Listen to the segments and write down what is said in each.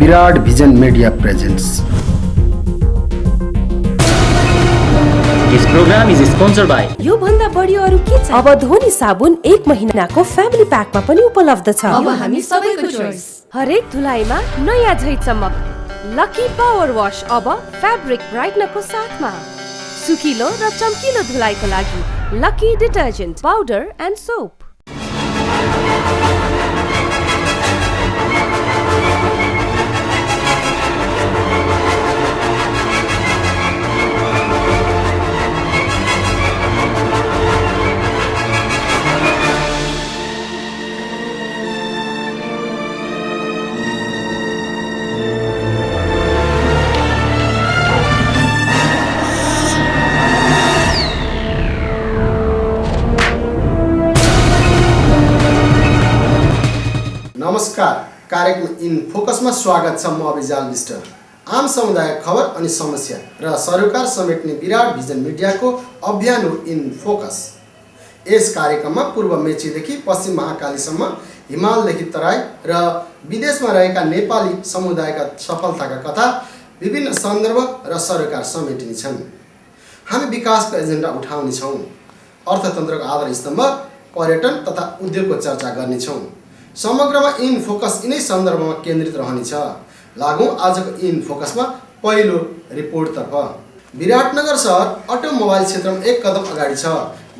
Virat vision media presents. This program is sponsored by यो भन्दा बढी अरु के छ? अब धोनी साबुन 1 महिनाको फ्यामिली प्याकमा पनि उपलब्ध छ। अब हामी सबैको चोइस। हरेक धुलाइमा नयाँ झै चमक। लकी पावर वाश अब फ्याब्रिक ब्राइटनरको साथमा। सुकिलो र चम्किलो धुलाइको लागि lucky detergent powder and soap. नमस्कार, कार्यक्रम इन फोकसमा स्वागत छ। म अभिजाल विष्ट। आम समुदायिक खबर अनि समस्या र सरोकार समेट्ने विराट भिजन मिडियाको अभियान हो इन फोकस। यस कार्यक्रममा पूर्व मेचीदेखि पश्चिम महाकालीसम्म, हिमालदेखि तराई र विदेशमा रहेका नेपाली समुदायका सफलताका कथा, विभिन्न सन्दर्भ र सरोकार समेटिनेछन्। हामी विकासको एजेन्डा उठाउनेछौँ, अर्थतन्त्रको आधार स्तम्भ, पर्यटन तथा उद्योगको चर्चा गर्नेछौँ। समग्रमा इन फोकस यिनै सन्दर्भमा केन्द्रित रहनेछ। लागौँ आजको इन फोकसमा पहिलो रिपोर्टतर्फ। विराटनगर सहर अटोमोबाइल क्षेत्रमा एक कदम अगाडि छ।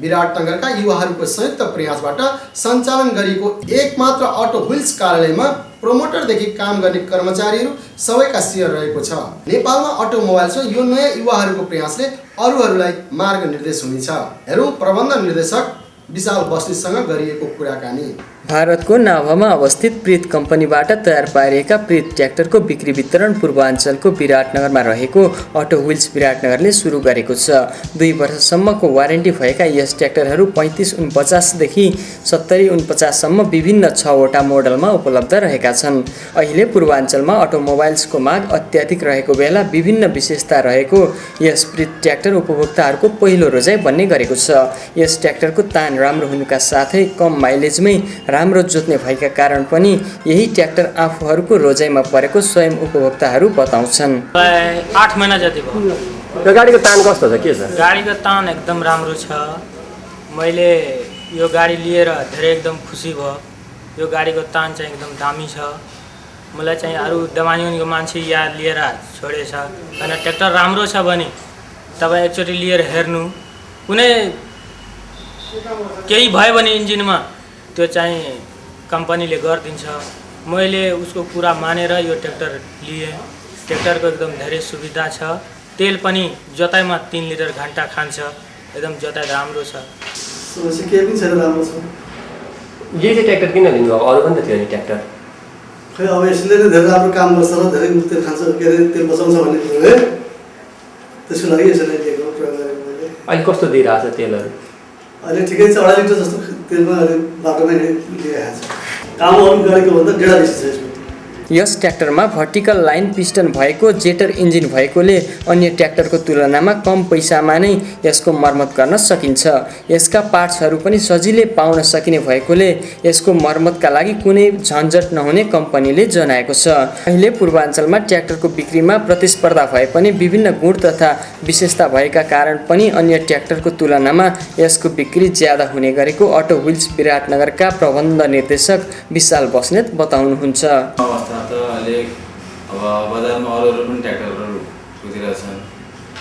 विराटनगरका युवाहरूको संयुक्त प्रयासबाट सञ्चालन गरिएको एकमात्र अटो व्हिल्स कार्यालयमा प्रोमोटरदेखि काम गर्ने कर्मचारीहरू सबैका सेयर रहेको छ। नेपालमा अटोमोबाइल्समा यो नयाँ युवाहरूको प्रयासले अरूहरूलाई मार्गनिर्देश हुनेछ। हेरौँ प्रबन्ध निर्देशक विशाल बस्नेतसँग गरिएको कुराकानी। भारतको नाभामा अवस्थित प्रीत कम्पनीबाट तयार पारिएका प्रीत ट्र्याक्टरको बिक्री वितरण पूर्वाञ्चलको विराटनगरमा रहेको अटो व्हिल्स विराटनगरले सुरु गरेको छ। 2 वर्षसम्मको वारेन्टी भएका यस ट्र्याक्टरहरू 3549 देखि 7049 सम्म विभिन्न 6वटा मोडलमा उपलब्ध रहेका छन्। अहिले पूर्वाञ्चलमा अटोमोबाइल्सको माग अत्याधिक रहेको बेला विभिन्न विशेषता रहेको यस प्रीत ट्र्याक्टर उपभोक्ताहरूको पहिलो रोजाइ बन्ने गरेको छ। यस ट्र्याक्टरको तान राम्रो हुनुका साथै कम माइलेजमै राम्रो जोत्ने भएका कारण पनि यही ट्र्याक्टर आफूहरूको रोजाइमा परेको स्वयं उपभोक्ताहरू बताउँछन्। 8 महिना जति भयो। यो गाडीको तान कस्तो छ? के छ? गाडीको तान एकदम राम्रो छ। मैले यो गाडी लिएर धेरै एकदम खुसी भयो। यो गाडीको तान चाहिँ एकदम दामी छ। मलाई चाहिँ अरू दमानीको मान्छे याद लिएर छोडेछ। हैन, ट्र्याक्टर राम्रो छ भने तपाईँ एकचोटि लिएर हेर्नु। कुनै केही भयो भने इन्जिनमा त्यो चाहिँ कम्पनीले गरिदिन्छ। मैले उसको कुरा मानेर यो ट्र्याक्टर लिएँ। ट्र्याक्टरको एकदम धेरै सुविधा छ। तेल पनि जोताइमा 3 लिटर घन्टा खान्छ। एकदम जोताइ राम्रो छ। समस्या केही पनि छैन, राम्रो छ। यो चाहिँ ट्र्याक्टर किन लिनु भयो? अरू पनि त थियो नि ट्र्याक्टर। खै अब यसले नै धेरै राम्रो काम गर्छ र धेरै तेल खान्छ, के अरे तेल बचाउँछ भन्ने कुरो है। त्यसको लागि यसले लिएको प्रयोग गरेको मैले। अहिले कस्तो दिइरहेको छ तेलहरू? अहिले ठिकै छ, 2.5 लिटर जस्तो तेलमा अहिले बाटोमै लिइरहेको छ। काम अरू गाडीको भन्दा डेढा बेसी छ यसको। यस ट्र्याक्टरमा भर्टिकल लाइन पिस्टन भएको जेटर इन्जिन भएकोले अन्य ट्र्याक्टरको तुलनामा कम पैसामा नै यसको मर्मत गर्न सकिन्छ। यसका पार्ट्सहरू पनि सजिलै पाउन सकिने भएकोले यसको मर्मतका लागि कुनै झन्झट नहुने कम्पनीले जनाएको छ। अहिले पूर्वाञ्चलमा ट्र्याक्टरको बिक्रीमा प्रतिस्पर्धा भए पनि विभिन्न गुण तथा विशेषता भएका कारण पनि अन्य ट्र्याक्टरको तुलनामा यसको बिक्री ज्यादा हुने गरेको अटो व्हिल्स विराटनगरका प्रबन्ध निर्देशक विशाल बस्नेत बताउनुहुन्छ। त अहिले अब बजारमा अरू पनि ट्र्याक्टरहरू कुदिरहेछन्।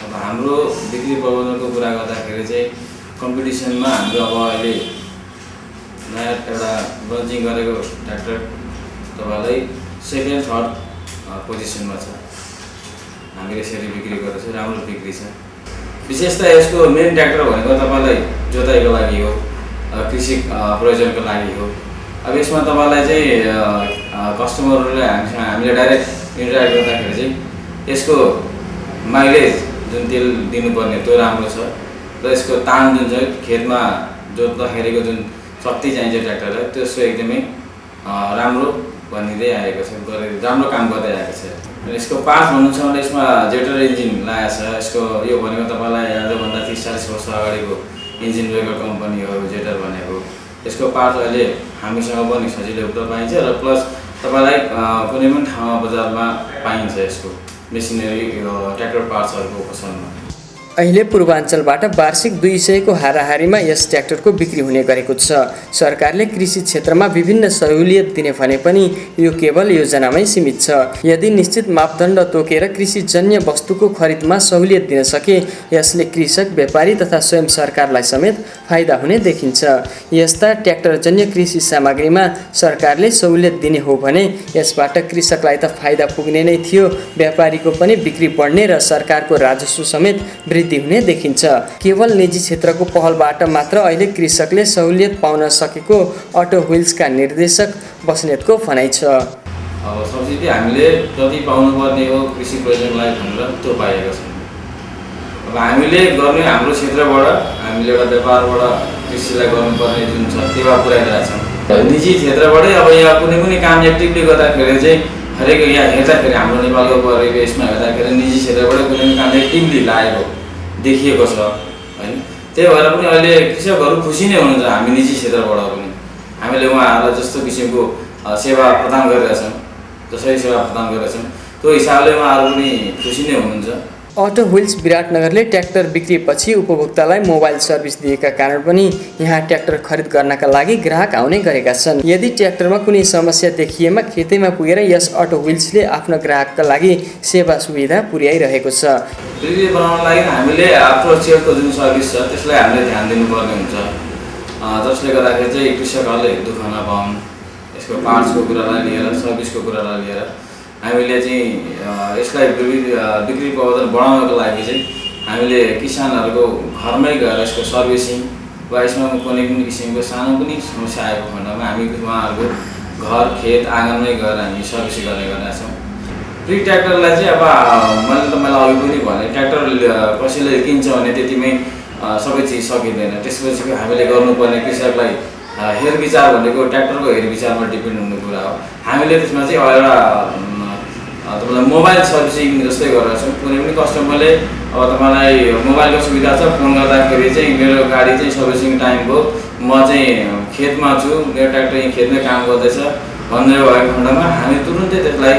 अब हाम्रो बिक्री प्रबन्धनको कुरा गर्दाखेरि चाहिँ कम्पिटिसनमा हाम्रो अब अहिले नयाँ एउटा लन्चिङ गरेको ट्र्याक्टर तपाईँलाई 2nd 3rd पोजिसनमा छ। हामीले यसरी बिक्री गरेको छ, राम्रो बिक्री छ। विशेषतः यसको मेन ट्र्याक्टर भनेको तपाईँलाई जोताइको लागि हो, कृषि प्रयोजनको लागि हो। अब यसमा तपाईँलाई चाहिँ कस्टमरहरूले हामीले डाइरेक्ट इन्टरेक्ट गर्दाखेरि चाहिँ यसको माइलेज जुन तेल दिनुपर्ने त्यो राम्रो छ र यसको तान जुन छ खेतमा जोत्दाखेरिको जुन शक्ति चाहिन्छ ट्र्याक्टरलाई त्यसको एकदमै राम्रो भनिँदै आएको छ, राम्रो काम गर्दै आएको छ। र यसको पार्ट भन्नु छ भने यसमा जेटर इन्जिन लागेको छ। यसको यो भनेको तपाईँलाई आजभन्दा 30-40 वर्ष अगाडिको इन्जिन भएको कम्पनी हो जेटर भनेको। यसको पार्ट अहिले हामीसँग पनि सजिलै उपलब्ध पाइन्छ र प्लस तपाईँलाई कुनै पनि ठाउँमा बजारमा पाइन्छ यसको मेसिनरी ट्र्याक्टर पार्ट्सहरूको पसलमा। अहिले पूर्वाञ्चलबाट वार्षिक 200 को हाराहारीमा यस ट्र्याक्टरको बिक्री हुने गरेको छ। सरकारले कृषि क्षेत्रमा विभिन्न सहुलियत दिने भने पनि यो केवल योजनामै सीमित छ। यदि निश्चित मापदण्ड तोकेर कृषिजन्य वस्तुको खरिदमा सहुलियत दिन सके यसले कृषक, व्यापारी तथा स्वयं सरकारलाई समेत फाइदा हुने देखिन्छ। यस्ता ट्र्याक्टरजन्य कृषि सामग्रीमा सरकारले सहुलियत दिने हो भने यसबाट कृषकलाई त फाइदा पुग्ने नै थियो, व्यापारीको पनि बिक्री बढ्ने र सरकारको राजस्व समेत वृद्धि हुने देखिन्छ। केवल निजी क्षेत्रको पहलबाट मात्र अहिले कृषकले सहुलियत पाउन सकेको अटो व्हिल्सका निर्देशक बस्नेतको भनाइ छ। अब सब्सिडी हामीले जति पाउनुपर्ने हो कृषि प्रयोजनलाई भनेर त्यो पाएका छौँ। अब हामीले गर्ने हाम्रो क्षेत्रबाट हामीले एउटा व्यापारबाट कृषिलाई गर्नुपर्ने जुन छ सेवा पुर्याइरहेछौँ। निजी क्षेत्रबाटै अब यहाँ कुनै पनि काम एक्टिभली गर्दाखेरि चाहिँ हरेक यहाँ हेर्दाखेरि हाम्रो नेपालको परिवेशमा हेर्दाखेरि निजी क्षेत्रबाट कुनै पनि काम एक्टिभली लागेको देखिएको छ होइन। त्यही भएर पनि अहिले कृषकहरू खुसी नै हुनुहुन्छ। हामी निजी क्षेत्रबाट पनि हामीले उहाँहरूलाई जस्तो किसिमको सेवा प्रदान गरिरहेछौँ, जसरी सेवा प्रदान गरिरहेछौँ त्यो हिसाबले उहाँहरू पनि खुसी नै हुनुहुन्छ। अटो व्हिल्स विराटनगरले ट्र्याक्टर बिक्रीपछि उपभोक्तालाई मोबाइल सर्भिस दिएका कारण पनि यहाँ ट्र्याक्टर खरिद गर्नका लागि ग्राहक आउने गरेका छन्। यदि ट्र्याक्टरमा कुनै समस्या देखिएमा खेतैमा पुगेर यस अटो व्हिल्सले आफ्नो ग्राहकका लागि सेवा सुविधा पुर्याइरहेको छ। बिक्री बनाउनको लागि हामीले आफ्टर सेलको जुन सर्भिस छ त्यसलाई हामीले ध्यान दिनुपर्ने हुन्छ, जसले गर्दाखेरि चाहिँ कृषकहरूले दुःख नपाउन्। यसको पार्ट्सको कुरालाई लिएर, सर्भिसको कुरालाई लिएर हामीले चाहिँ यसलाई बिक्री प्रबन्धन बढाउनको लागि चाहिँ हामीले किसानहरूको घरमै गएर यसको सर्भिसिङ वा यसमा कुनै पनि किसिमको सानो पनि समस्या आएको खण्डमा हामी उहाँहरूको घर, खेत, आँगनमै गएर हामी सर्भिसिङ गर्ने गरेका छौँ। प्री ट्र्याक्टरलाई चाहिँ अब मैले तपाईँलाई अघि पनि भने ट्र्याक्टर कसैले किन्छ भने त्यतिमै सबै चिज सकिँदैन। त्यसपछि हामीले गर्नुपर्ने कृषकलाई हेरविचार भनेको ट्र्याक्टरको हेरविचारमा डिपेन्ड हुने कुरा हो। हामीले त्यसमा चाहिँ एउटा तपाईँलाई मोबाइल सर्भिसिङ जस्तै गरेका छौँ। कुनै पनि कस्टमरले अब तपाईँलाई मोबाइलको सुविधा छ, फोन गर्दाखेरि चाहिँ मेरो गाडी चाहिँ सर्भिसिङ टाइम भयो, म चाहिँ खेतमा छु, मेरो ट्र्याक्टर यहीँ खेतमै काम गर्दैछ भनेर भएको खण्डमा हामी तुरुन्तै त्यसलाई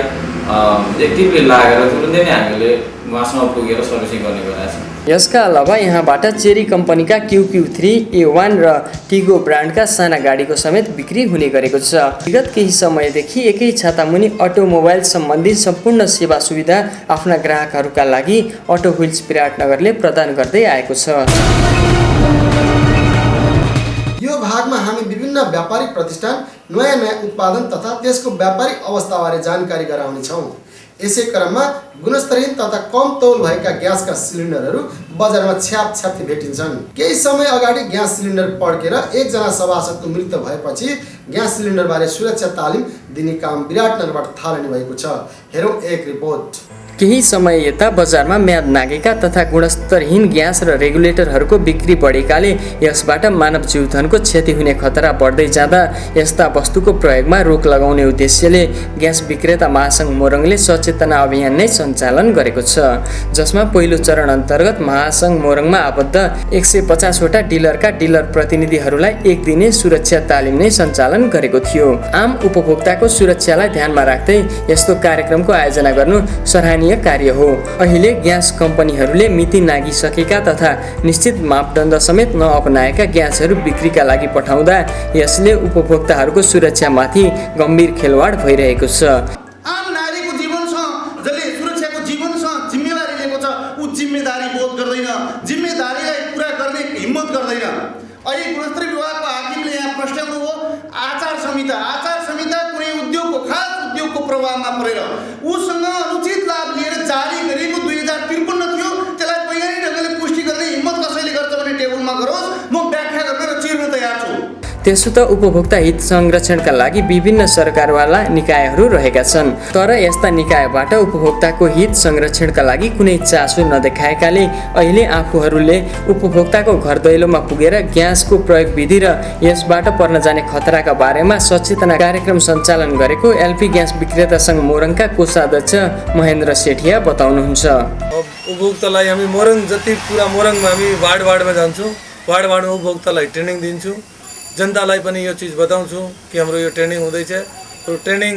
एक्टिभली लागेर तुरुन्तै नै हामीले उहाँसँग पुगेर सर्भिसिङ गर्ने गरेका छौँ। यसका अलावा यहाँबाट चेरी कम्पनीका QQ3, A1 र टिगो ब्रान्डका साना गाडीको समेत बिक्री हुने गरेको छ। विगत केही समयदेखि एकै छातामुनि अटोमोबाइल सम्बन्धी सम्पूर्ण सेवा सुविधा आफ्ना ग्राहकहरूका लागि अटो व्हिल्स विराटनगरले प्रदान गर्दै आएको छ। यो भागमा हामी विभिन्न व्यापारिक प्रतिष्ठान, नयाँ उत्पादन तथा त्यसको व्यापारिक अवस्थाबारे जानकारी गराउनेछौँ। यसै क्रममा गुणस्तरहीन तथा कम तौल भएका ग्यासका सिलिन्डरहरू बजारमा छ्यापछ्याप्ती भेटिन्छन्। केही समय अगाडि ग्यास सिलिन्डर पड्केर एकजना सभासदको मृत्यु भएपछि ग्यास सिलिन्डरबारे सुरक्षा तालिम दिने काम विराटनगरबाट थालनी भएको छ। हेरौँ एक रिपोर्ट। केही समय यता बजारमा म्याद नागेका तथा गुणस्तरहीन ग्यास र रेगुलेटरहरूको बिक्री बढेकाले यसबाट मानव जीवधनको क्षति हुने खतरा बढ्दै जाँदा यस्ता वस्तुको प्रयोगमा रोक लगाउने उद्देश्यले ग्यास विक्रेता महासङ्घ मोरङले सचेतना अभियान नै सञ्चालन गरेको छ, जसमा पहिलो चरण अन्तर्गत महासङ्घ मोरङमा आबद्ध 150 वटा डिलरका डिलर प्रतिनिधिहरूलाई एक दिने सुरक्षा तालिम नै सञ्चालन गरेको थियो। आम उपभोक्ताको सुरक्षालाई ध्यानमा राख्दै यस्तो कार्यक्रमको आयोजना गर्नु सराहनीय कार्य हो। अहिले ग्यास कम्पनीहरूले मिति नागिसकेका तथा निश्चित मापदण्ड समेत नअपनाएका ग्यासहरू बिक्रीका लागि पठाउँदा यसले उपभोक्ताहरूको सुरक्षामाथि गम्भीर खेलवाड भइरहेको छ। आम नागरिकको जीवनसँग जसले सुरक्षाको जीवनसँग जिम्मेवारी लिएको छ ऊ जिम्मेदारी बोध गर्दैन, जिम्मेदारीलाई पुरा गर्ने हिम्मत गर्दैन। अहिले गुणस्तर विभागको हाकिमले यहाँ प्रस्ताव हो आचार संहिता कुनै उद्योगको खास उद्योगको प्रभावमा परेर उसँग अनुचित लाभ लिएर जारी गरेको 2053 थियो, त्यसलाई वैज्ञानिक ढङ्गले पुष्टि गर्ने हिम्मत कसैले गर्छ भने टेबलमा गरोस्, म व्याख्या गर्न र चिर्न तयार छु। त्यसो त उपभोक्ता हित संरक्षणका लागि विभिन्न सरकारवाला निकायहरू रहेका छन्, तर यस्ता निकायबाट उपभोक्ताको हित संरक्षणका लागि कुनै चासो नदेखाएकाले अहिले आफूहरूले उपभोक्ताको घर दैलोमा पुगेर ग्यासको प्रयोग विधि र यसबाट पर्न जाने खतराका बारेमा सचेतना कार्यक्रम सञ्चालन गरेको एलपी ग्यास विक्रेता सङ्घ मोरङका कोषाध्यक्ष महेन्द्र सेठिया बताउनुहुन्छ। उपभोक्तालाई हामी मोरङ जति पुरा मोरङमा हामी वार्डमा जान्छौँ, वार्डमा उपभोक्तालाई ट्रेनिङ दिन्छौँ, जनतालाई पनि यो चिज बताउँछु कि हाम्रो यो ट्रेनिङ हुँदैछ। त्यो ट्रेनिङ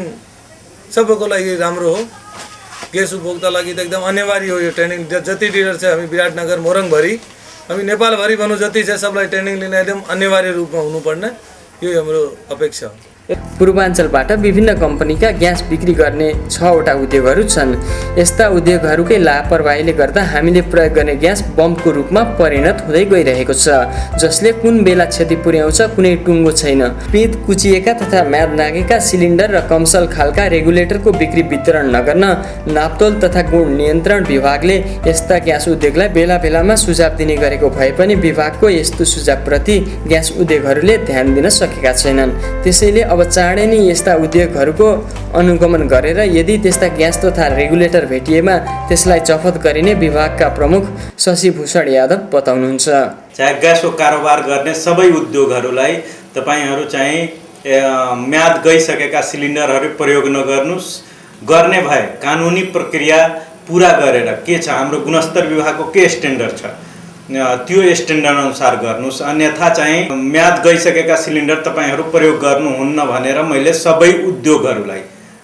सबैको लागि राम्रो हो। ग्यास उपभोक्ता लागि त एकदम अनिवार्य हो यो ट्रेनिङ। जति डिलर छ हामी विराटनगर मोरङभरि हामी नेपालभरि भनौँ जति छ सबलाई ट्रेनिङ लिन एकदम अनिवार्य रूपमा हुनुपर्ने यो हाम्रो अपेक्षा हो। पूर्वाञ्चलबाट विभिन्न कम्पनीका ग्यास बिक्री गर्ने 6वटा उद्योगहरू छन्। यस्ता उद्योगहरूकै लापरवाहीले गर्दा हामीले प्रयोग गर्ने ग्यास बमको रूपमा परिणत हुँदै गइरहेको छ, जसले कुन बेला क्षति पुर्याउँछ कुनै टुङ्गो छैन। पित कुचिएका तथा म्याद लागेका सिलिन्डर र कमसल खालका रेगुलेटरको बिक्री वितरण नगर्न नाप्तोल तथा गुण नियन्त्रण विभागले यस्ता ग्यास उद्योगलाई बेला बेलामा सुझाव दिने गरेको भए पनि विभागको यस्तो सुझावप्रति ग्यास उद्योगहरूले ध्यान दिन सकेका छैनन्। त्यसैले अब चाँडै नै यस्ता उद्योगहरूको अनुगमन गरेर यदि त्यस्ता ग्यास तथा रेगुलेटर भेटिएमा त्यसलाई जफत गरिने विभागका प्रमुख शशिभूषण यादव बताउनुहुन्छ। चाहे ग्यासको कारोबार गर्ने सबै उद्योगहरूलाई तपाईहरू चाहिँ म्याद गइसकेका सिलिन्डरहरू प्रयोग नगर्नुस्। गर्ने भए कानुनी प्रक्रिया पुरा गरेर के छ हाम्रो गुणस्तर विभागको के स्ट्यान्डर्ड छ त्यो स्ट्यान्डर्ड अनुसार गर्नुस्। अन्यथा चाहिँ म्याद गइसकेका सिलिन्डर तपाईहरू प्रयोग गर्नुहुन्न भनेर मैले सबै उद्योगहरूलाई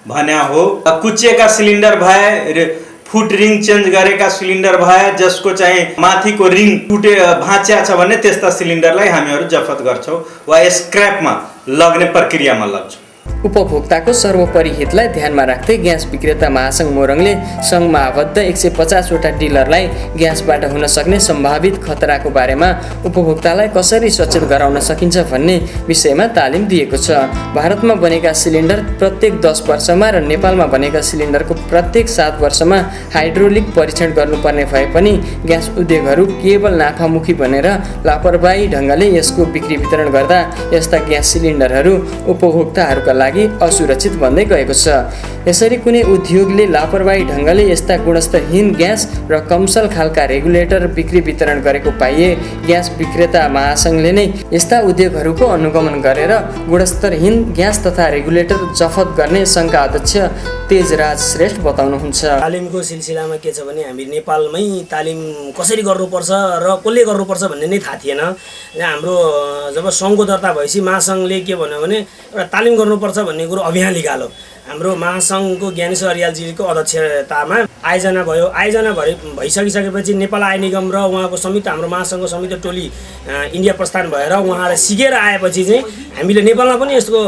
भन्या हो। कुचिएका सिलिन्डर भए फुट रिङ चेन्ज गरेका सिलिन्डर भए जसको चाहिँ माथिको रिङ टुटे भाँच्या छ भने त्यस्ता सिलिन्डरलाई हामीहरू जफत गर्छौँ वा स्क्रैपमा लग्ने प्रक्रियामा लग्छौँ। उपभोक्ताको सर्वोपरि हितलाई ध्यानमा राख्दै ग्यास विक्रेता महासङ्घ मोरङले सङ्घमा आबद्ध 150वटा डिलरलाई ग्यासबाट हुन सक्ने सम्भावित खतराको बारेमा उपभोक्तालाई कसरी सचेत गराउन सकिन्छ भन्ने विषयमा तालिम दिएको छ। भारतमा बनेका सिलिन्डर प्रत्येक 10 वर्षमा र नेपालमा बनेका सिलिन्डरको प्रत्येक 7 वर्षमा हाइड्रोलिक परीक्षण गर्नुपर्ने भए पनि ग्यास उद्योगहरू केवल नाफामुखी बनेर लापरवाही ढङ्गले यसको बिक्री वितरण गर्दा यस्ता ग्यास सिलिन्डरहरू उपभोक्ताहरूका लागि असुरक्षित बन्दै गएको छ। यसरी कुनै उद्योगले लापरवाही ढङ्गले यस्ता गुणस्तरहीन ग्यास र कमसल खालका रेगुलेटर बिक्री वितरण गरेको पाइए ग्यास विक्रेता महासङ्घले नै यस्ता उद्योगहरूको अनुगमन गरेर गुणस्तरहीन ग्यास तथा रेगुलेटर जफत गर्ने सङ्घका अध्यक्ष तेजराज श्रेष्ठ बताउनुहुन्छ। तालिमको सिलसिलामा के छ भने हामी नेपालमै तालिम कसरी गर्नुपर्छ र कसले गर्नुपर्छ भन्ने नै थाहा थिएन। हाम्रो जब सङ्घको दर्ता भएपछि महासङ्घले के भन्यो भने एउटा तालिम गर्नुपर्छ भन्ने कुरो अभियान निकाल्यो। हाम्रो महासङ्घको ज्ञानेश्वर अर्यालजीको अध्यक्षतामा आयोजना भयो। आयोजना भइसकेपछि नेपाल आय निगम र उहाँको संयुक्त हाम्रो महासङ्घको संयुक्त टोली इन्डिया प्रस्थान भएर उहाँलाई सिकेर आएपछि चाहिँ हामीले नेपालमा पनि यसको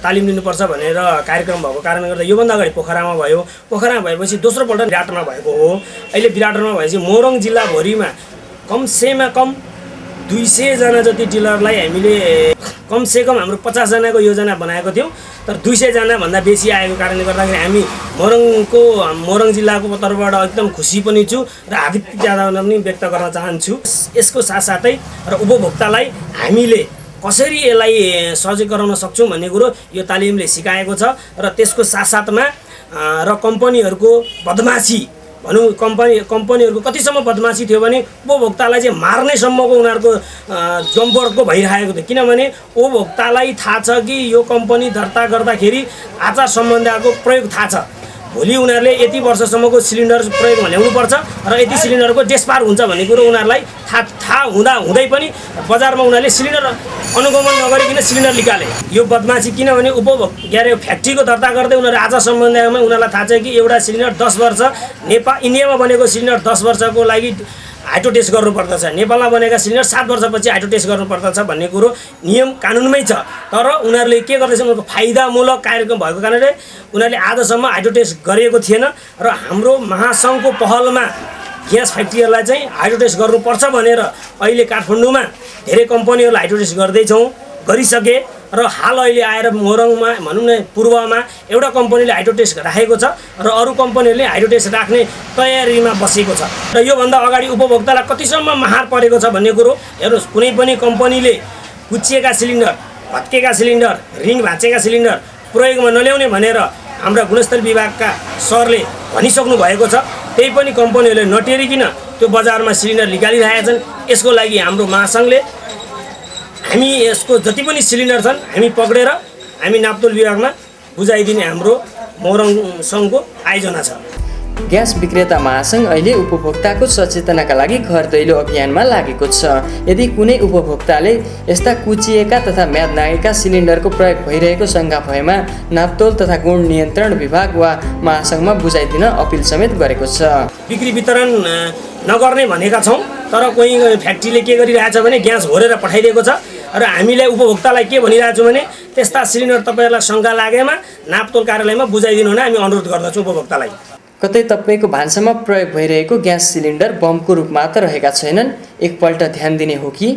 तालिम लिनुपर्छ भनेर कार्यक्रम भएको कारणले गर्दा योभन्दा अगाडि पोखरामा भयो। पोखरामा भएपछि दोस्रोपल्ट विराटमा भएको हो। अहिले विराटमा भएपछि मोरङ जिल्लाभरिमा कमसेमा कम 200 जना जति डिलरलाई हामीले कमसेकम हाम्रो 50 जनाको योजना बनाएको थियौँ, तर 200 जना भन्दा बेसी आएको कारणले गर्दाखेरि हामी मोरङ जिल्लाको तर्फबाट एकदम खुसी पनि छु र हार्दिक कृतज्ञता पनि व्यक्त गर्न चाहन्छु। यसको साथसाथै र उपभोक्तालाई हामीले कसरी यसलाई सजग गराउन सक्छौँ भन्ने कुरो यो तालिमले सिकाएको छ र त्यसको साथसाथमा र कम्पनीहरूको बदमासी भनौँ कम्पनीहरूको कतिसम्म बदमासी थियो भने उपभोक्तालाई चाहिँ मार्नेसम्मको उनीहरूको जम्पर्को भइरहेको थियो। किनभने उपभोक्तालाई थाहा छ कि यो कम्पनी दर्ता गर्दाखेरि आचार संहिताको प्रयोग थाहा छ। भोलि उनीहरूले यति वर्षसम्मको सिलिन्डर प्रयोगमा ल्याउनुपर्छ र यति सिलिन्डरको डेस्पार हुन्छ भन्ने कुरो उनीहरूलाई थाहा हुँदै पनि बजारमा उनीहरूले सिलिन्डर अनुगमन नगरिकन सिलिन्डर निकाले। यो बदमासी किनभने फ्याक्ट्रीको दर्ता गर्दै उनीहरू आचार संहितामा उनीहरूलाई थाहा छ कि एउटा सिलिन्डर 10 वर्ष इन्डियामा बनेको सिलिन्डर 10 वर्षको लागि हाइड्रो टेस्ट गर्नुपर्दछ, नेपालमा बनेका सिलिन्डर 7 वर्षपछि हाइड्रो टेस्ट गर्नुपर्दछ भन्ने कुरो नियम कानुनमै छ। तर उनीहरूले के गर्दैछन्, उनीहरूको फाइदामूलक कार्यक्रम भएको कारणले उनीहरूले आजसम्म हाइड्रो टेस्ट गरिएको थिएन र हाम्रो महासङ्घको पहलमा ग्यास फ्याक्ट्रीहरूलाई चाहिँ हाइड्रो टेस्ट गर्नुपर्छ भनेर अहिले काठमाडौँमा धेरै कम्पनीहरूलाई हाइड्रो टेस्ट गरिसके र हाल अहिले आएर मोरङमा भनौँ न पूर्वमा एउटा कम्पनीले हाइड्रो टेस्ट राखेको छ र अरू कम्पनीहरूले हाइड्रो टेस्ट राख्ने तयारीमा बसेको छ र योभन्दा अगाडि उपभोक्तालाई कतिसम्म महार परेको छ भन्ने कुरो हेर्नुहोस्। कुनै पनि कम्पनीले कुचिएका सिलिन्डर, भत्केका सिलिन्डर, रिङ भाँचेका सिलिन्डर प्रयोगमा नल्याउने भनेर हाम्रा गुणस्तर विभागका सरले भनिसक्नु भएको छ। त्यही पनि कम्पनीहरूले नटेरिकन त्यो बजारमा सिलिन्डर निकालिरहेका छन्। यसको लागि हाम्रो महासङ्घले हामी यसको जति पनि सिलिन्डर छन् हामी पक्रेर हामी नाप्तोल विभागमा बुझाइदिने हाम्रो मोरङ सङ्घको आयोजना छ। ग्यास विक्रेता महासङ्घ अहिले उपभोक्ताको सचेतनाका लागि घर दैलो अभियानमा लागेको छ। यदि कुनै उपभोक्ताले यस्ता कुचिएका तथा म्याद लागेका सिलिन्डरको प्रयोग भइरहेको शङ्का भएमा नापतोल तथा गुण नियन्त्रण विभाग वा महासङ्घमा बुझाइदिन अपिल समेत गरेको छ। बिक्री वितरण नगर्ने भनेका छौँ, तर कोही फ्याक्ट्रीले के गरिरहेछ भने ग्यास घोरेर पठाइदिएको छ र हामीले उपभोक्तालाई के भनिरहेको छौँ भने त्यस्ता सिलिन्डर तपाईँहरूलाई शङ्का लागेमा नापतोल कार्यालयमा बुझाइदिनु हुन हामी अनुरोध गर्दछौँ उपभोक्तालाई। कतै तपाईँको भान्सामा प्रयोग भइरहेको ग्यास सिलिन्डर बमको रूपमा त रहेका छैनन्, एकपल्ट ध्यान दिने हो कि?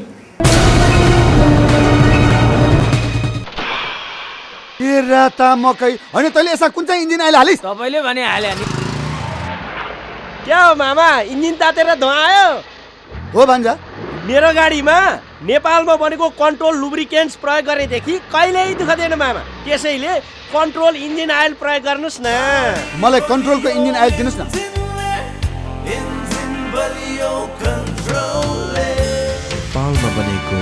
राता मकै होइन, तैँले यसमा कुन चाहिँ इन्जिन आइले हालिस्? तपाईँले भने हाले नि। क्या हो मामा, इन्जिन तातेर धुवा आयो? हो भान्जा, मेरो गाडीमा नेपालमा बनेको कन्ट्रोल लुब्रिकेन्ट्स प्रयोग गरेदेखि कहिल्यै दुःख दिएन मामा। त्यसैले कन्ट्रोल इन्जिन आयल प्रयोग गर्नुहोस् न। मलाई कन्ट्रोलको इन्जिन आयल दिनुहोस् न। नेपालमा बनेको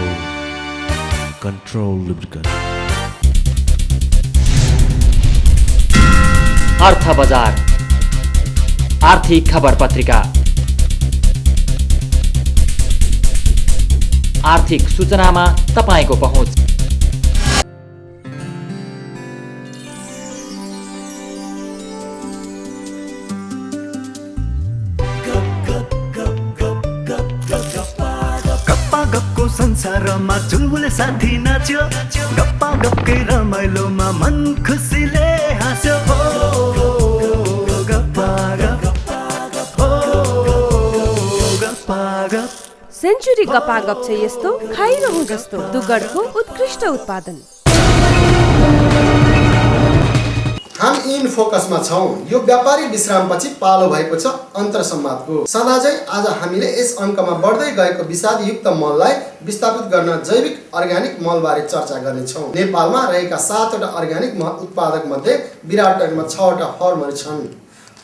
कन्ट्रोल लुब्रिकेन्ट। अर्थ बजार आर्थिक खबर पत्रिका, आर्थिक सूचनामा तपाईको पहुँच। गप्पा संसारमा चुलबुले साथी नाच्यो, गप्पा गप्कै रमाइलोमा मन खुसीले हाँस्यो। सेन्चुरी गपागप छ यस्तो खाइरहँ जस्तो दुगडको उत्कृष्ट उत्पादन। हम इन फोकसमा छौं। यो व्यापारिक विश्रामपछि पालो भएको छ अन्तर्संवादको। सदाझै आज हामीले यस अङ्कमा बढ्दै गएको विषादयुक्त मललाई विस्थापित गर्न जैविक अर्ग्यानिक मलबारे चर्चा गर्नेछौँ। नेपालमा रहेका 7वटा अर्ग्यानिक मल उत्पादक मध्ये विराटनगरमा 6वटा फर्महरू छन्।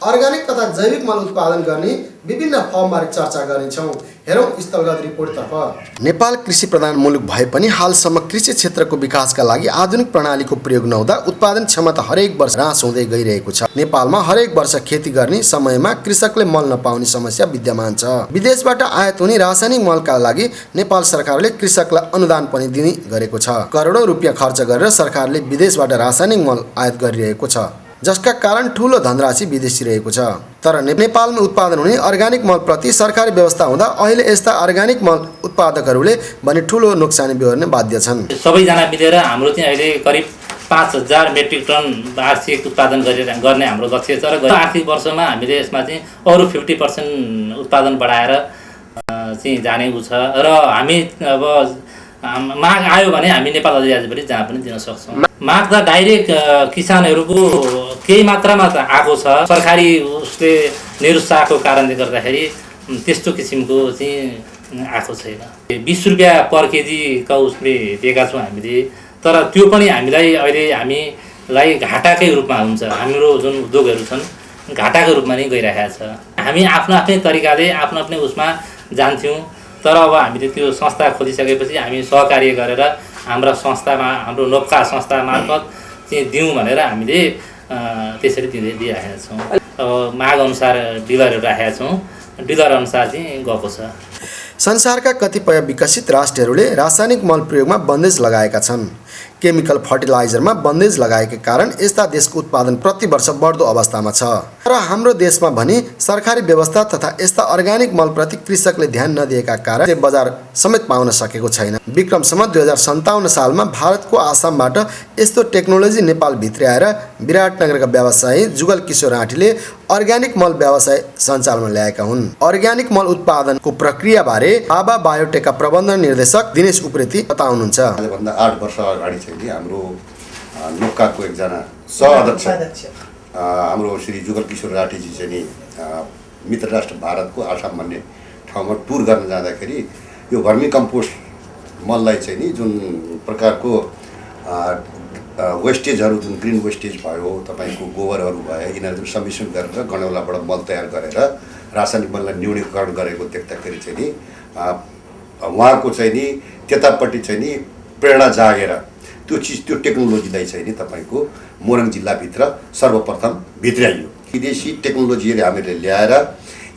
अर्ग्यानिक तथा जैविक मल उत्पादन गर्ने विभिन्न फर्मबारे चर्चा गर्नेछौँ। हेरौँ स्थलगत रिपोर्टतर्फ। नेपाल कृषि प्रधान मुलुक भए पनि हालसम्म कृषि क्षेत्रको विकासका लागि आधुनिक प्रणालीको प्रयोग नहुँदा उत्पादन क्षमता हरेक वर्ष ह्रास हुँदै गइरहेको छ। नेपालमा हरेक वर्ष खेती गर्ने समयमा कृषकले मल नपाउने समस्या विद्यमान छ। विदेशबाट आयात हुने रासायनिक मलका लागि नेपाल सरकारले कृषकलाई अनुदान पनि दिने गरेको छ। करोडौँ रुपियाँ खर्च गरेर सरकारले विदेशबाट रासायनिक मल आयात गरिरहेको छ, जसका कारण ठूलो धनराशि विदेशी रहेको छ। तर नेपालमा उत्पादन हुने अर्ग्यानिक मल प्रति सरकारी व्यवस्था हुँदा अहिले यस्ता अर्ग्यानिक मल उत्पादकहरूले भने ठूलो नोक्सानी बेहोर्न बाध्य छन्। सबैजना मिलेर हाम्रो चाहिँ अहिले करिब 5000 मेट्रिक टन वार्षिक उत्पादन गर्ने हाम्रो लक्ष्य छ र आर्थिक वर्षमा हामीले यसमा चाहिँ अरू 50% उत्पादन बढाएर चाहिँ जाने उ छ र हामी अब माग आयो भने हामी नेपाल अधिराज्य पनि जहाँ पनि दिन सक्छौँ। माग त डाइरेक्ट किसानहरूको केही मात्रामा त आएको छ, सरकारी उसले निरुत्साहको कारणले गर्दाखेरि त्यस्तो किसिमको चाहिँ आएको छैन। 20 रुपियाँ पर केजीका उसले दिएका छौँ हामीले, तर त्यो पनि हामीलाई अहिले हामीलाई घाटाकै रूपमा हुन्छ। हाम्रो जुन उद्योगहरू छन् घाटाको रूपमा नै गइरहेको छ। हामी आफ्नो आफ्नै तरिकाले आफ्नो आफ्नै उसमा जान्थ्यौँ, तर अब हामीले त्यो संस्था खोलिसकेपछि हामी सहकार्य गरेर हाम्रा संस्थामा हाम्रो नोप्का संस्था मार्फत चाहिँ दिउँ भनेर हामीले त्यसरी दिइरहेका छौँ। अब माग अनुसार डिलरहरू राखेका छौँ, डिलर अनुसार चाहिँ गएको छ। संसारका कतिपय विकसित राष्ट्रहरूले रासायनिक मल प्रयोगमा बन्देज लगाएका छन्। केमिकल फर्टिलाइजरमा बन्देज लगाएका कारण यस्ता देशको उत्पादन प्रतिवर्ष बढ्दो अवस्थामा छ। तर हाम्रो देशमा भने सरकारी व्यवस्था तथा यस्ता अर्ग्यानिक मल प्रति कृषकले ध्यान नदिएका कारण बजार समेत पाउन सकेको छैन। विक्रमसम्म 2057 सालमा भारतको आसामबाट यस्तो टेक्नोलोजी नेपाल भित्र आएर विराटनगरका व्यवसायी जुगल किशोर राठीले अर्ग्यानिक मल व्यवसाय सञ्चालनमा ल्याएका हुन्। अर्ग्यानिक मल उत्पादनको प्रक्रिया बारे बाबा बायोटेकका प्रबन्धन निर्देशक दिनेश उप्रेती बताउनुहुन्छ। भन्दा 8 वर्ष अगाडि चाहिँ हाम्रो नोक्काको एकजना सहअध्यक्ष हाम्रो श्री जुगल किशोर राठीजी चाहिँ नि मित्र राष्ट्र भारतको आसाम भन्ने ठाउँमा टुर गर्न जाँदाखेरि यो भर्मी कम्पोस्ट मललाई चाहिँ नि जुन प्रकारको वेस्टेजहरू जुन ग्रिन वेस्टेज भयो, तपाईँको गोबरहरू भयो, यिनीहरू सम्मिश्रण गरेर गणौलाबाट मल तयार गरेर रासायनिक मललाई न्यूनीकरण गरेको देख्दाखेरि चाहिँ नि उहाँको चाहिँ नि त्यतापट्टि चाहिँ नि प्रेरणा जागेर त्यो टेक्नोलोजीलाई चाहिँ नि तपाईँको मोरङ जिल्लाभित्र सर्वप्रथम भित्र्याइयो। विदेशी टेक्नोलोजीहरू हामीले ल्याएर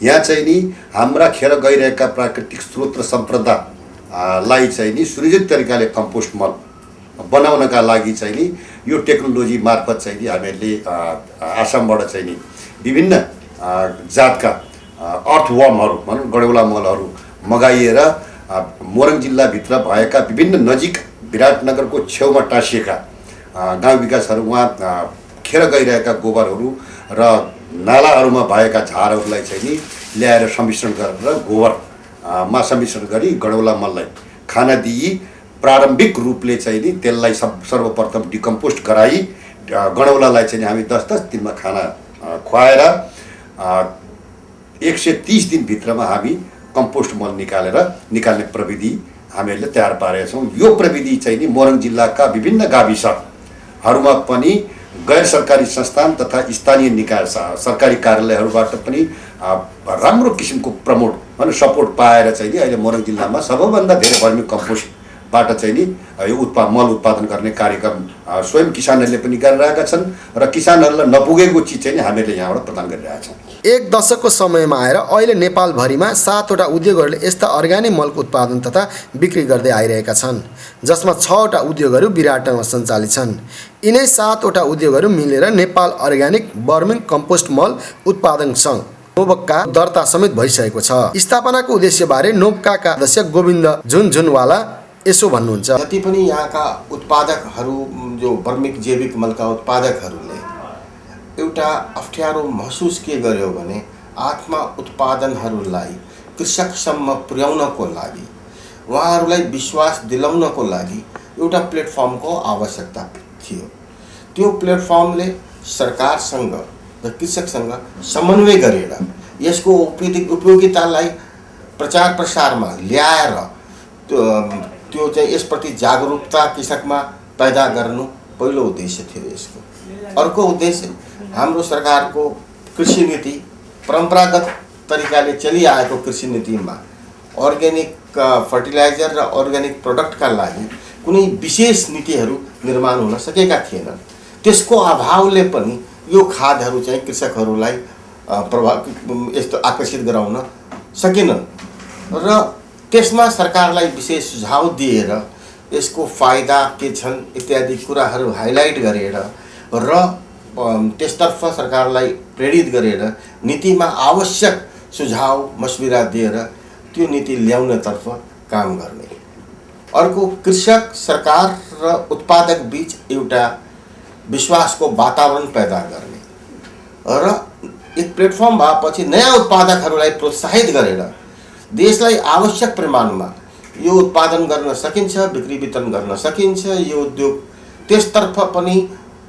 यहाँ चाहिँ नि हाम्रा खेर गइरहेका प्राकृतिक स्रोत र सम्पदालाई चाहिँ नि सुनियोजित तरिकाले कम्पोस्ट मल बनाउनका लागि चाहिँ नि यो टेक्नोलोजी मार्फत चाहिँ नि हामीहरूले आसामबाट चाहिँ नि विभिन्न जातका अर्थवर्महरू भनौँ गडौला मलहरू मगाइएर मोरङ जिल्लाभित्र भएका विभिन्न नजिक विराटनगरको छेउमा टाँसिएका गाउँ विकासहरूमा खेर गइरहेका गोबरहरू र नालाहरूमा भएका झारहरूलाई चाहिँ नि ल्याएर सम्मिश्रण गरेर गोबरमा सम्मिश्रण गरी गडौला मललाई खाना दिई प्रारम्भिक रूपले चाहिँ नि त्यसलाई सर्वप्रथम डिकम्पोस्ट गराई गडौलालाई चाहिँ हामी 10-10 दिनमा खाना खुवाएर 130 दिनभित्रमा हामी कम्पोस्ट मल निकाल्ने प्रविधि हामीहरूले तयार पारेका छौँ। यो प्रविधि चाहिँ नि मोरङ जिल्लाका विभिन्न गाविसहरूमा पनि गैर सरकारी संस्थान तथा स्थानीय निकाय सरकारी कार्यालयहरूबाट पनि राम्रो किसिमको प्रमोट सपोर्ट पाएर चाहिँ नि अहिले मोरङ जिल्लामा सबैभन्दा धेरै भर्मी कम्पोस्टबाट चाहिँ नि यो मल उत्पादन गर्ने कार्यक्रम स्वयं किसानहरूले पनि गरिरहेका छन् र किसानहरूलाई नपुगेको चिज चाहिँ नि हामीहरूले यहाँबाट प्रदान गरिरहेका छौँ। एक दशकको समयमा आएर अहिले नेपालभरिमा 7वटा उद्योगहरूले यस्ता अर्ग्यानिक मलको उत्पादन तथा बिक्री गर्दै आइरहेका छन्, जसमा 6वटा उद्योगहरू विराटनगरमा सञ्चालित छन्। यिनै 7वटा उद्योगहरू मिलेर नेपाल अर्ग्यानिक वर्मिङ कम्पोस्ट मल उत्पादन सङ्घ नोबक्का दर्ता समेत भइसकेको छ। स्थापनाको उद्देश्यबारे नोबक्काका अध्यक्ष गोविन्द झुनझुनवाला यसो भन्नुहुन्छ। जति पनि यहाँका उत्पादकहरू जो वर्मिक जैविक मलका उत्पादकहरूले एउटा अप्ठ्यारो महसुस के गर्यो भने आत्मा उत्पादनहरूलाई कृषकसम्म पुर्याउनको लागि उहाँहरूलाई विश्वास दिलाउनको लागि एउटा प्लेटफर्मको आवश्यकता थियो। त्यो प्लेटफर्मले सरकारसँग र कृषकसँग समन्वय गरेर यसको उपयोगितालाई प्रचार प्रसारमा ल्याएर त्यो चाहिँ यसप्रति जागरुकता कृषकमा पैदा गर्नु पहिलो उद्देश्य थियो यसको। अर्को उद्देश्य हाम्रो सरकारको कृषि नीति परम्परागत तरिकाले चलिआएको कृषि नीतिमा अर्ग्यानिक फर्टिलाइजर र अर्ग्यानिक प्रडक्टका लागि कुनै विशेष नीतिहरू निर्माण हुन सकेका थिएनन्। त्यसको अभावले पनि यो खादहरू चाहिँ कृषकहरूलाई यस्तो आकर्षित गराउन सकेनन् र त्यसमा सरकारलाई विशेष सुझाव दिएर यसको फाइदा के छन् इत्यादि कुराहरू हाइलाइट गरेर र त्यसतर्फ सरकारलाई प्रेरित गरेर नीतिमा आवश्यक सुझाव मस्विरा दिएर त्यो नीति ल्याउनतर्फ काम गर्ने। अर्को कृषक सरकार र उत्पादक बीच एउटा विश्वासको वातावरण पैदा गर्ने र एक प्लेटफर्म भएपछि नयाँ उत्पादकहरूलाई प्रोत्साहित गरेर देशलाई आवश्यक परिमाणमा यो उत्पादन गर्न सकिन्छ, बिक्री वितरण गर्न सकिन्छ। यो उद्योग त्यसतर्फ पनि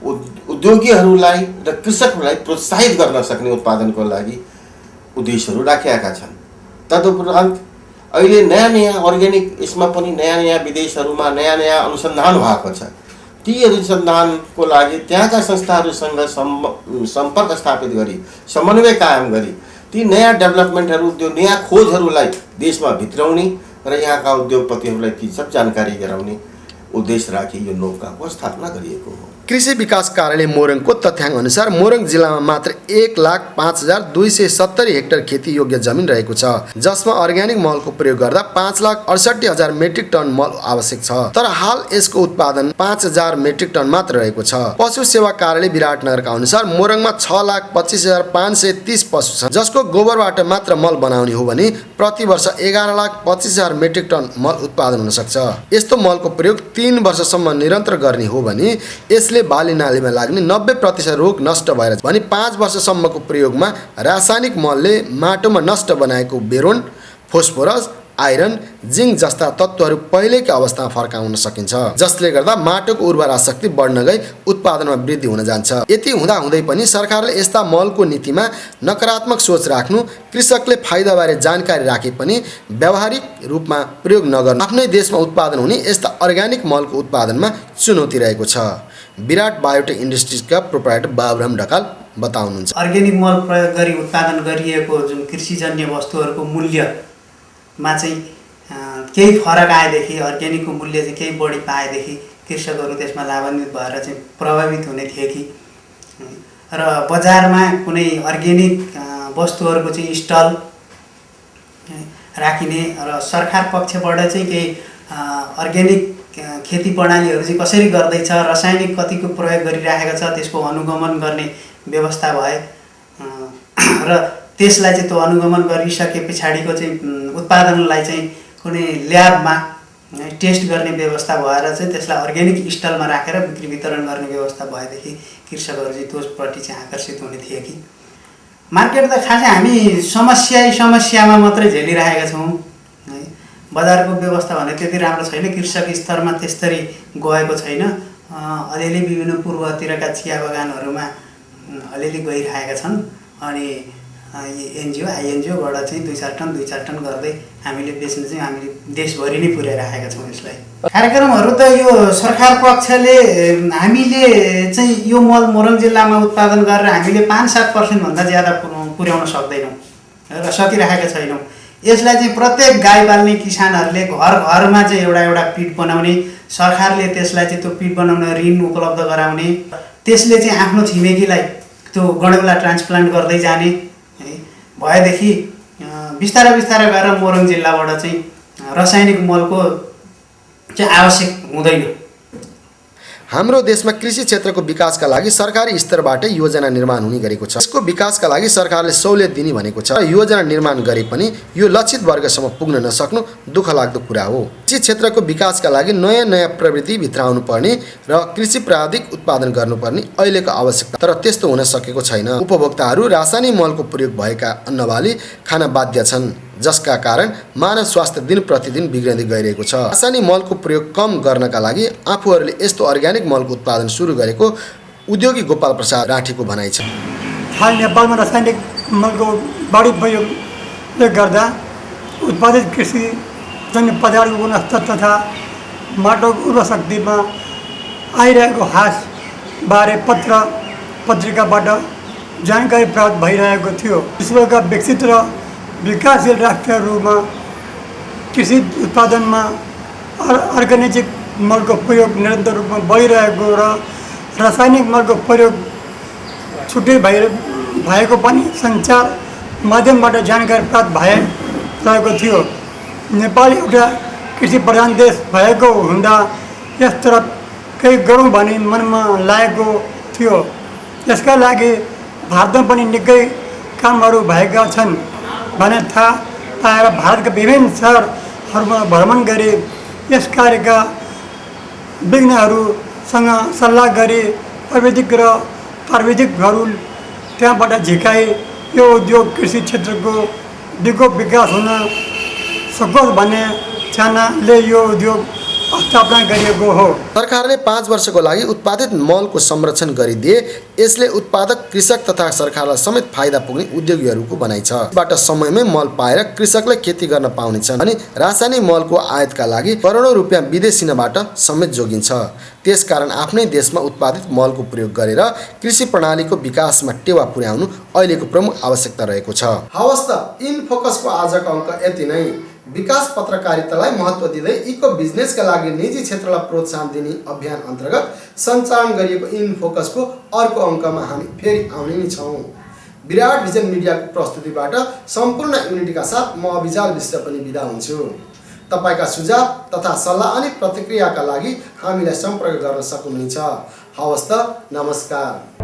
उद्योगीहरूलाई र कृषकहरूलाई प्रोत्साहित गर्न सक्ने उत्पादनको लागि उद्देश्यहरू राखिएका छन्। तदुपरान्त अहिले नयाँ अर्ग्यानिक यसमा पनि नयाँ विदेशहरूमा नयाँ अनुसन्धान भएको छ। ती अनुसन्धानको लागि त्यहाँका संस्थाहरूसँग सम्पर्क स्थापित गरी समन्वय कायम गरी ती नयाँ डेभलपमेन्टहरू त्यो नयाँ खोजहरूलाई देशमा भित्राउने र यहाँका उद्योगपतिहरूलाई ती सब जानकारी गराउने उद्देश्य राखी यो नोबक्काको स्थापना गरिएको हो। कृषि विकास कार्यालय मोरङको तथ्याङ्क अनुसार मोरङ जिल्लामा मात्र 1,05,270 हेक्टर खेती योग्य जमिन रहेको छ, जसमा अर्ग्यानिक मलको प्रयोग गर्दा 5,68,000 मेट्रिक टन मल आवश्यक छ। तर हाल यसको उत्पादन 5,000 मेट्रिक टन मात्र रहेको छ। पशु सेवा कार्यालय विराटनगरका अनुसार मोरङमा 6,25,530 पशु छन्, जसको गोबरबाट मात्र मल बनाउने हो भने प्रति वर्ष 11,25,000 मेट्रिक टन मल उत्पादन हुन सक्छ। यस्तो मलको प्रयोग 3 वर्षसम्म निरन्तर गर्ने हो भने यसले बाली नालीमा लाग्ने 90% रोग नष्ट भएर भने 5 वर्षसम्मको प्रयोगमा रासायनिक मलले माटोमा नष्ट बनाएको बेरोन, फोस्फोरस, आइरन, जिङ्क जस्ता तत्त्वहरू पहिलेकै अवस्थामा फर्काउन सकिन्छ, जसले गर्दा माटोको उर्वरा शक्ति बढ्न गई उत्पादनमा वृद्धि हुन जान्छ। यति हुँदाहुँदै पनि सरकारले यस्ता मलको नीतिमा नकारात्मक सोच राख्नु, कृषकले फाइदाबारे जानकारी राखे पनि व्यावहारिक रूपमा प्रयोग नगर्नु आफ्नै देशमा उत्पादन हुने यस्ता अर्ग्यानिक मलको उत्पादनमा चुनौती रहेको छ। विराट बायोटेक इन्डस्ट्रिजका प्रोप्राइटर बाबुराम ढकाल बताउनुहुन्छ। अर्ग्यानिक मल प्रयोग गरी उत्पादन गरिएको जुन कृषिजन्य वस्तुहरूको मूल्यमा चाहिँ केही फरक आएदेखि अर्ग्यानिकको मूल्य चाहिँ केही बढी पाएदेखि कृषकहरू त्यसमा लाभान्वित भएर चाहिँ प्रभावित हुने थिए कि र बजारमा कुनै अर्ग्यानिक वस्तुहरूको चाहिँ स्टल राखिने र सरकार पक्षबाट चाहिँ केही अर्ग्यानिक खेती प्रणालीहरू चाहिँ कसरी गर्दैछ, रासायनिक कतिको प्रयोग गरिरहेको छ त्यसको अनुगमन गर्ने व्यवस्था भए र त्यसलाई चाहिँ त्यो अनुगमन गरिसके पछाडिको चाहिँ उत्पादनलाई चाहिँ कुनै ल्याबमा टेस्ट गर्ने व्यवस्था भएर चाहिँ त्यसलाई अर्ग्यानिक स्टलमा राखेर बिक्री वितरण गर्ने व्यवस्था भएदेखि कृषकहरू चाहिँ त्यसप्रति चाहिँ आकर्षित हुने थिए कि मार्केट त खासै हामी समस्यामा मात्रै झेलिरहेका छौँ है। बजारको व्यवस्था भने त्यति राम्रो छैन, कृषक स्तरमा त्यसरी गएको छैन। अलिअलि विभिन्न पूर्वतिरका चिया बगानहरूमा अलिअलि गइरहेका छन् अनि एनजिओ आइएनजिओबाट चाहिँ 2-4 टन गर्दै हामीले बेच्न चाहिँ हामीले देशभरि नै पुर्याइरहेका छौँ यसलाई। कार्यक्रमहरू त यो सरकार पक्षले हामीले चाहिँ यो मल मोरङ जिल्लामा उत्पादन गरेर हामीले 5-7% भन्दा ज्यादा पुर्याउन सक्दैनौँ र सकिरहेका छैनौँ। यसलाई चाहिँ प्रत्येक गाई पाल्ने किसानहरूले घरमा चाहिँ एउटा पिट बनाउने, सरकारले त्यसलाई चाहिँ त्यो पिट बनाउन ऋण उपलब्ध गराउने, त्यसले चाहिँ आफ्नो छिमेकीलाई त्यो गडौला ट्रान्सप्लान्ट गर्दै जाने भएदेखि बिस्तारै गएर मोरङ जिल्लाबाट चाहिँ रासायनिक मलको चाहिँ आवश्यक हुँदैन। हाम्रो देशमा कृषि क्षेत्रको विकासका लागि सरकारी स्तरबाटै योजना निर्माण हुने गरेको छ। यसको विकासका लागि सरकारले सहुलियत दिने भनेको छ। योजना निर्माण गरे पनि यो लक्षित वर्गसम्म पुग्न नसक्नु दुःखलाग्दो कुरा हो। कृषि क्षेत्रको विकासका लागि नयाँ प्रवृत्ति भित्राउनु पर्ने र कृषि प्राविधिक उत्पादन गर्नुपर्ने अहिलेको आवश्यकता, तर त्यस्तो हुन सकेको छैन। उपभोक्ताहरू रासायनिक मलको प्रयोग भएका अन्नबाली खान बाध्य छन्, जसका कारण मानव स्वास्थ्य दिन प्रतिदिन बिग्रिँदै गइरहेको छ। रासायनिक मलको प्रयोग कम गर्नका लागि आफूहरूले यस्तो अर्ग्यानिक मलको उत्पादन सुरु गरेको उद्योगी गोपाल प्रसाद राठीको भनाइ छ। हाल नेपालमा रासायनिक मलको बढी प्रयोगले गर्दा उत्पादित कृषि जन्य पदार्थको गुणस्तर तथा माटोको उर्वर शक्तिमा आइरहेको ह्रासबारे पत्रिकाबाट जानकारी प्राप्त भइरहेको थियो। विश्वका विकसित र विकासशील राष्ट्रहरूमा कृषि उत्पादनमा अर्ग्यानिक मलको प्रयोग निरन्तर रूपमा बढिरहेको र रासायनिक मलको प्रयोग छुट्टै भएको पनि सञ्चार माध्यमबाट जानकारी प्राप्त भइरहेको थियो। नेपाल एउटा कृषि प्रधान देश भएको हुँदा यसतर्फ केही गरौँ भन्ने मनमा लागेको थियो। यसका लागि भारतमा पनि निकै कामहरू भएका छन् भने थाहा पाएर भारतका विभिन्न शहरहरूमा भ्रमण गरी यस कार्यका विज्ञहरूसँग सल्लाह गरी प्राविधिकहरू त्यहाँबाट झिकाई यो उद्योग कृषि क्षेत्रको दिगो विकास हुन सकोस् भन्ने चाहनाले यो उद्योग स्थापना गरिएको हो। सरकारले 5 वर्षको लागि उत्पादित मलको संरक्षण गरिदिए यसले उत्पादक कृषक तथा सरकारलाई समेत फाइदा पुग्ने उद्योगीहरूको भनाइ छ। यसबाट समयमै मल पाएर कृषकले खेती गर्न पाउनेछन् अनि रासायनिक मलको आयातका लागि करोडौँ रुपियाँ विदेशीबाट समेत जोगिन्छ। त्यसकारण आफ्नै देशमा उत्पादित मलको प्रयोग गरेर कृषि प्रणालीको विकासमा टेवा पुर्याउनु अहिलेको प्रमुख आवश्यकता रहेको छ। हवस् त इन फोकसको आजको अङ्क यति नै। विकास पत्रकारितालाई महत्त्व दिँदै इको बिजनेसका लागि निजी क्षेत्रलाई प्रोत्साहन दिने अभियान अन्तर्गत सञ्चालन गरिएको इन फोकसको अर्को अङ्कमा हामी फेरि आउने नै छौँ। विराट भिजन मिडियाको प्रस्तुतिबाट सम्पूर्ण युनिटीका साथ म अभिजाल विष्ट पनि बिदा हुन्छु। तपाईका सुझाव तथा सल्लाह अनि प्रतिक्रियाका लागि हामीलाई सम्पर्क गर्न सक्नुहुनेछ। हवस् त, नमस्कार।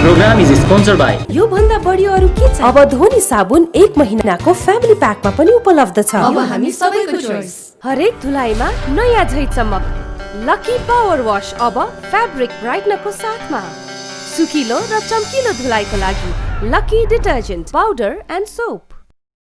Program is sponsored by. यो भन्दा बढी अरु के छ? अब धोनी साबुन 1 महिनाको फ्यामिली प्याकमा पनि उपलब्ध छ। अब हामी सबैको चोइस। हरेक धुलाइमा नयाँ झै चमक। लकी पावर वाश अब फ्याब्रिक ब्राइटनरको साथमा। सुकिलो र चम्किलो धुलाइको लागि lucky detergent, powder and soap.